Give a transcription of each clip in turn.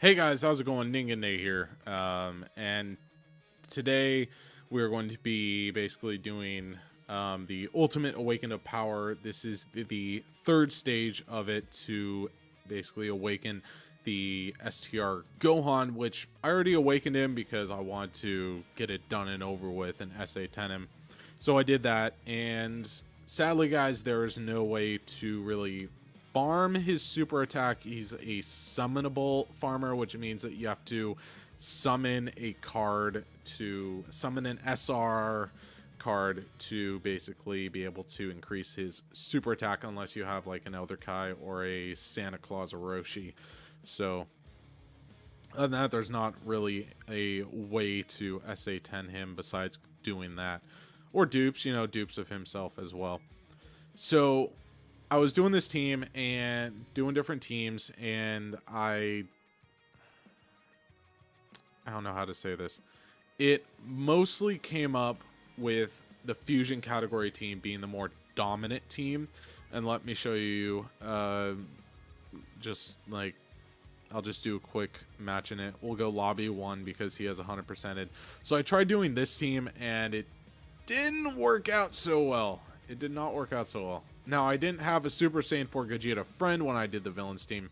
Hey guys, how's it going? Ningane here. And today we're going to be basically doing the Ultimate Awaken of Power. This is the third stage of it to basically awaken the STR Gohan, which I already awakened him because I want to get it done and over with and SA10 him. So I did that, and sadly guys, there is no way to really farm his super attack. He's a summonable farmer, which means that you have to summon a card to summon an SR card to basically be able to increase his super attack, unless you have like an Elder Kai or a Santa Claus Orochi. So other than that, there's not really a way to SA10 him besides doing that, or dupes, dupes of himself as well. So I was doing this team and doing different teams, and I don't know how to say this. It mostly came up with the fusion category team being the more dominant team. And let me show you, just like, I'll just do a quick match in it. We'll go lobby 1 because he has 100%ed. So I tried doing this team and it didn't work out so well. It did not work out so well. Now, I didn't have a Super Saiyan 4 Gogeta friend when I did the villains team.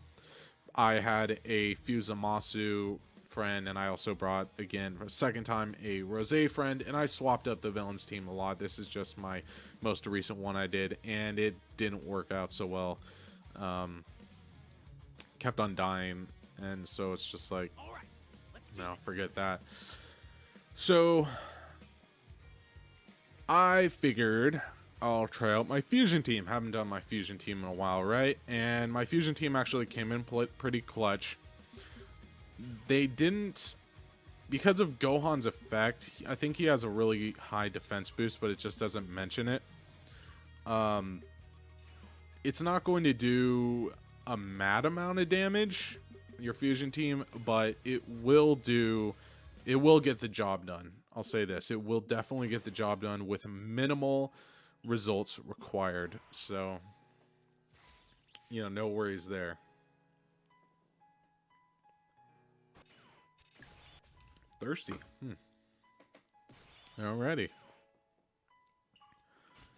I had a Fusamasu friend, and I also brought, again, for a second time, a Rosé friend, and I swapped up the villains team a lot. This is just my most recent one I did, and it didn't work out so well. Kept on dying, and so it's just like, no, forget that. So I figured I'll try out my fusion team. Haven't done my fusion team in a while, right? And my fusion team actually came in pretty clutch. They didn't, because of Gohan's effect, I think he has a really high defense boost, but it just doesn't mention it. It's not going to do a mad amount of damage, your fusion team, but it will get the job done. I'll say this, it will definitely get the job done with minimal results required. So, no worries there. Thirsty. Alrighty.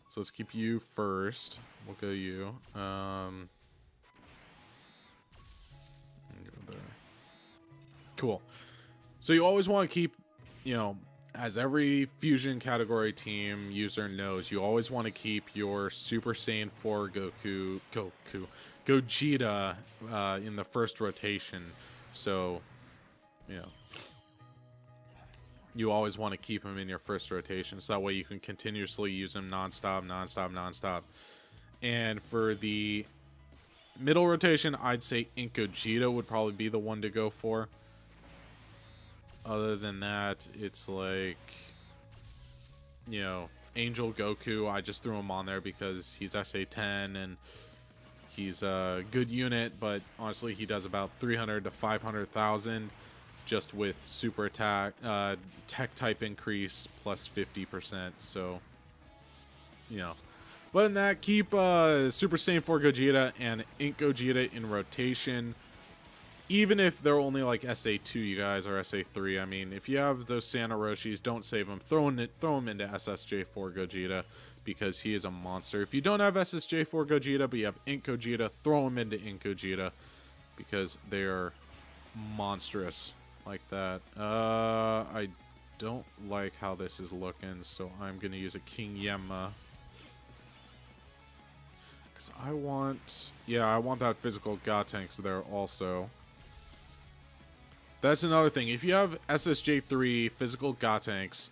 So let's keep you first. We'll go you. Go there. Cool. So you always want to keep, as every fusion category team user knows, you always want to keep your Super Saiyan 4 Gogeta in the first rotation. So, you always want to keep him in your first rotation, so that way you can continuously use him nonstop. And for the middle rotation, I'd say Gogeta would probably be the one to go for. Other than that, it's like, Angel Goku, I just threw him on there because he's SA10 and he's a good unit, but honestly, he does about 300 to 500,000 just with super attack, tech type increase plus 50%. So, but in that, keep Super Saiyan 4 Gogeta and Gogeta in rotation. Even if they're only like SA2, you guys, or SA3. I mean, if you have those Santa Roshis, don't save them. Throw them into SSJ4 Gogeta because he is a monster. If you don't have SSJ4 Gogeta, but you have Gogeta, throw them into Gogeta because they are monstrous like that. I don't like how this is looking, so I'm going to use a King Yemma. Because I want that physical Gotenks there also. That's another thing. If you have SSJ3 physical Gotenks,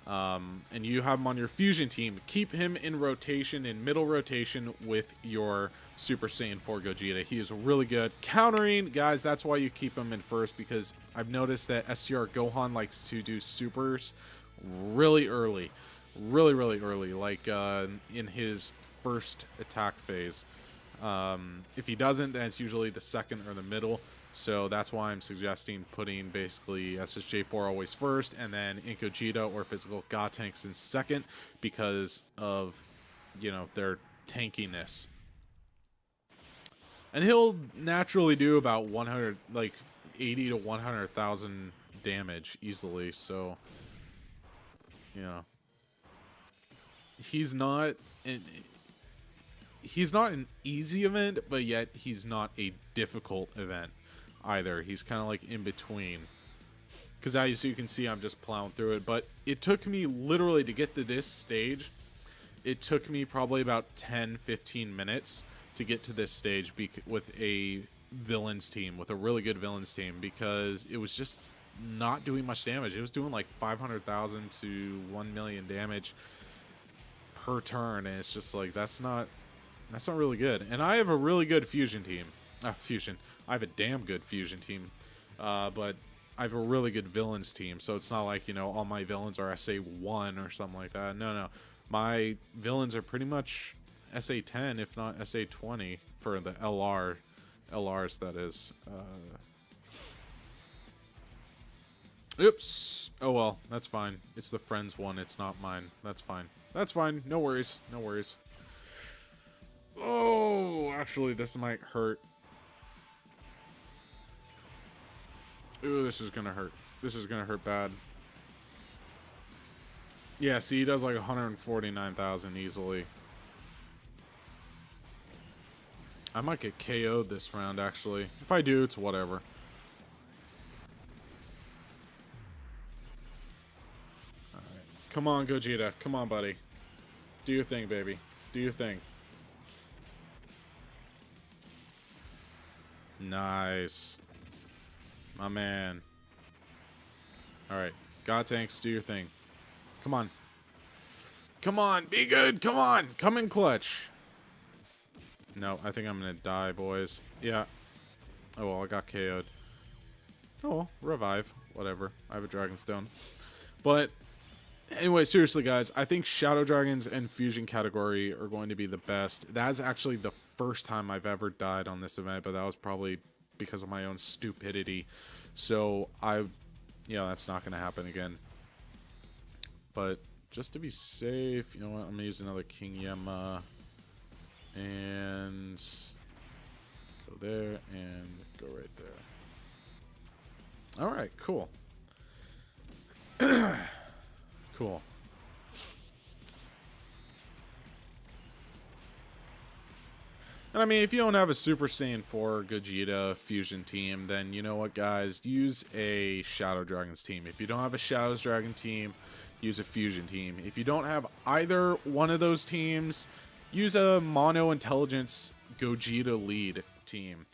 and you have him on your fusion team, keep him in rotation, in middle rotation with your Super Saiyan 4 Gogeta. He is really good. Countering, guys, that's why you keep him in first, because I've noticed that STR Gohan likes to do supers really early. Really early, like in his first attack phase. If he doesn't, then it's usually the second or the middle. So that's why I'm suggesting putting basically SSJ4 always first, and then Gogeta or physical Gotenks in second because of, their tankiness. And he'll naturally do about 100, like 80 to 100,000 damage easily. So, you know, he's not an easy event, but yet he's not a difficult event either. He's kind of like in between. Because as you can see, I'm just plowing through it. But it took me literally to get to this stage. It took me probably about 10-15 minutes to get to this stage with a villains team, with a really good villains team, because it was just not doing much damage. It was doing like 500,000 to 1 million damage per turn, and it's just like that's not really good. And I have a really good fusion team. I have a damn good fusion team, but I have a really good villains team, so it's not like, you know, all my villains are SA1 or something like that. No. My villains are pretty much SA10, if not SA20, for the LRs, that is. Oops. Oh, well, that's fine. It's the friends one. It's not mine. That's fine. That's fine. No worries. No worries. Oh, actually, this might hurt. Ooh, this is gonna hurt. This is gonna hurt bad. Yeah, see, he does like 149,000 easily. I might get KO'd this round, actually. If I do, it's whatever. Alright. Come on, Gogeta. Come on, buddy. Do your thing, baby. Do your thing. Nice. My man. Alright. God tanks, do your thing. Come on. Come on, be good. Come on. Come in clutch. No, I think I'm going to die, boys. Yeah. Oh, well, I got KO'd. Oh, well, revive. Whatever. I have a Dragon Stone. But, anyway, seriously, guys, I think Shadow Dragons and Fusion category are going to be the best. That's actually the first time I've ever died on this event, but that was probably because of my own stupidity. So, yeah, that's not going to happen again. But just to be safe, you know what? I'm going to use another King Yemma. And go there and go right there. Alright, cool. Cool. And I mean, if you don't have a Super Saiyan 4 Gogeta fusion team, then you know what, guys? Use a Shadow Dragons team. If you don't have a Shadow Dragon team, use a fusion team. If you don't have either one of those teams, use a Mono Intelligence Gogeta lead team.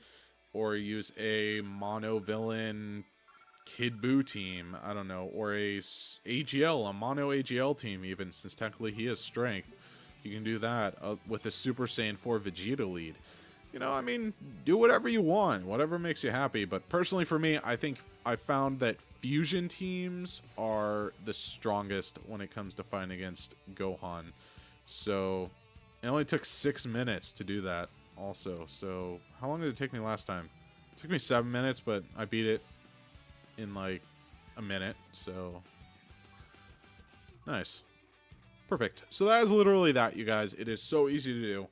Or use a Mono Villain Kid Buu team. I don't know. Or a AGL, a Mono AGL team even, since technically he has strength. You can do that with a Super Saiyan 4 Vegeta lead. You know, I mean, do whatever you want. Whatever makes you happy. But personally for me, I think I found that fusion teams are the strongest when it comes to fighting against Gohan. So, it only took 6 minutes to do that also. So, how long did it take me last time? It took me 7 minutes, but I beat it in like a minute. So, nice. Perfect. So that is literally that, you guys. It is so easy to do.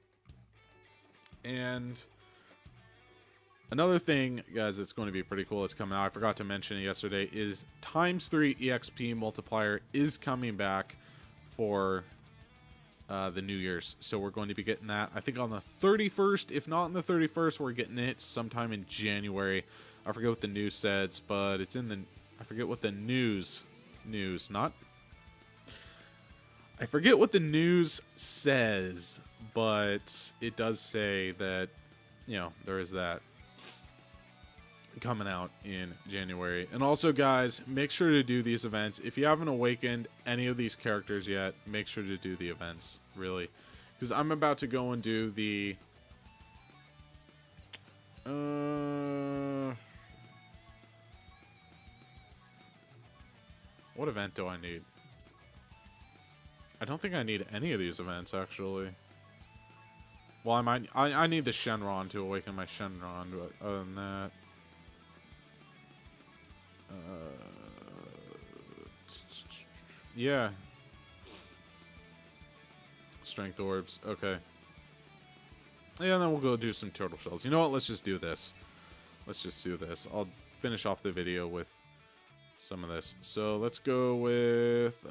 And another thing, guys, that's going to be pretty cool that's coming out, I forgot to mention it yesterday, is ×3 EXP multiplier is coming back for the New Year's. So we're going to be getting that, I think, on the 31st. If not on the 31st, we're getting it sometime in January. I forget what the news says, but it's in the... I forget what the I forget what the news says, but it does say that, you know, there is that coming out in January. And also, guys, make sure to do these events. If you haven't awakened any of these characters yet, make sure to do the events, really. Because I'm about to go and do the... what event do I need? I don't think I need any of these events, actually. Well, I need the Shenron to awaken my Shenron, but other than that... yeah. Strength orbs, okay. Yeah, and then we'll go do some turtle shells. You know what, let's just do this. let's just do this. I'll finish off the video with some of this. So let's go with, you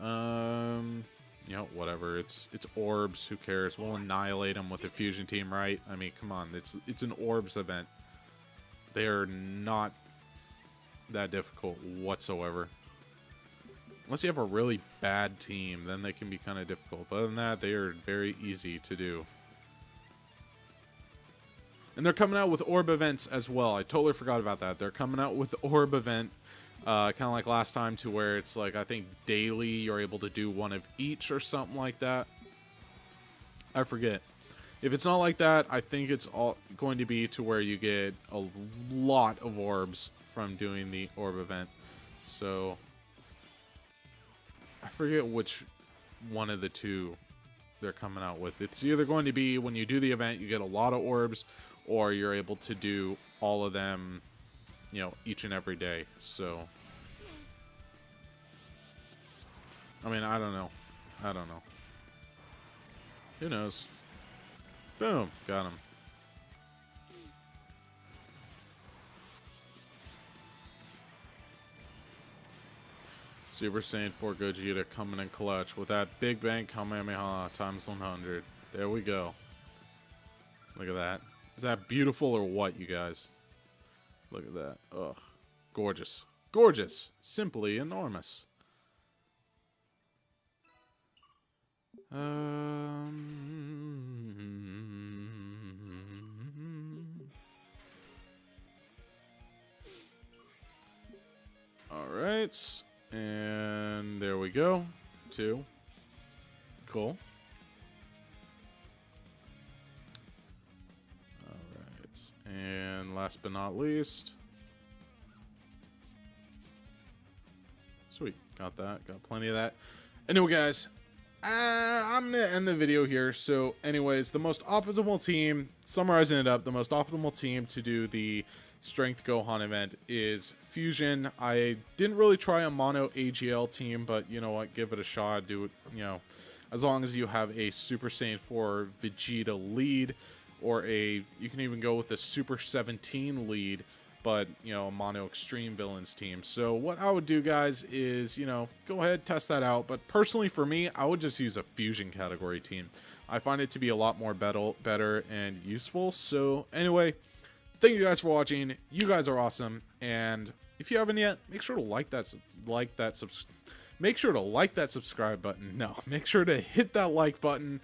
know, whatever. It's orbs. Who cares? We'll annihilate them with the fusion team, right? I mean, come on. It's an orbs event. They're not that difficult whatsoever. Unless you have a really bad team, then they can be kind of difficult. But other than that, they are very easy to do. And they're coming out with orb events as well. I totally forgot about that. They're coming out with orb event, kind of like last time, to where it's like, I think daily you're able to do one of each or something like that. I forget. If it's not like that, I think it's all going to be to where you get a lot of orbs from doing the orb event. So I forget which one of the two they're coming out with. It's either going to be when you do the event, you get a lot of orbs, or you're able to do all of them, you know, each and every day. So, I mean, I don't know. I don't know. Who knows? Boom. Got him. Super Saiyan 4 Gogeta coming in clutch with that Big Bang Kamehameha times 100. There we go. Look at that. Is that beautiful or what, you guys? Look at that. Ugh. Gorgeous. Gorgeous. Simply enormous. Alright. And there we go. 2. Cool. Alright. And last but not least. Sweet. Got that. Got plenty of that. Anyway, guys. I'm going to end the video here. So, anyways, the most optimal team, summarizing it up, the most optimal team to do the Strength Gohan event is Fusion. I didn't really try a mono AGL team, but you know what? Give it a shot. Do it, you know, as long as you have a Super Saiyan 4 Vegeta lead, or you can even go with the Super 17 lead, but, you know, a mono extreme villains team. So what I would do, guys, is, you know, go ahead, test that out. But personally, for me, I would just use a fusion category team. I find it to be a lot more better and useful. So anyway, thank you guys for watching. You guys are awesome. And if you haven't yet, make sure to make sure to like that subscribe button. No, make sure to hit that like button.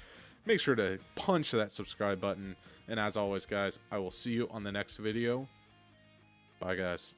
Make sure to punch that subscribe button. And as always, guys, I will see you on the next video. Bye, guys.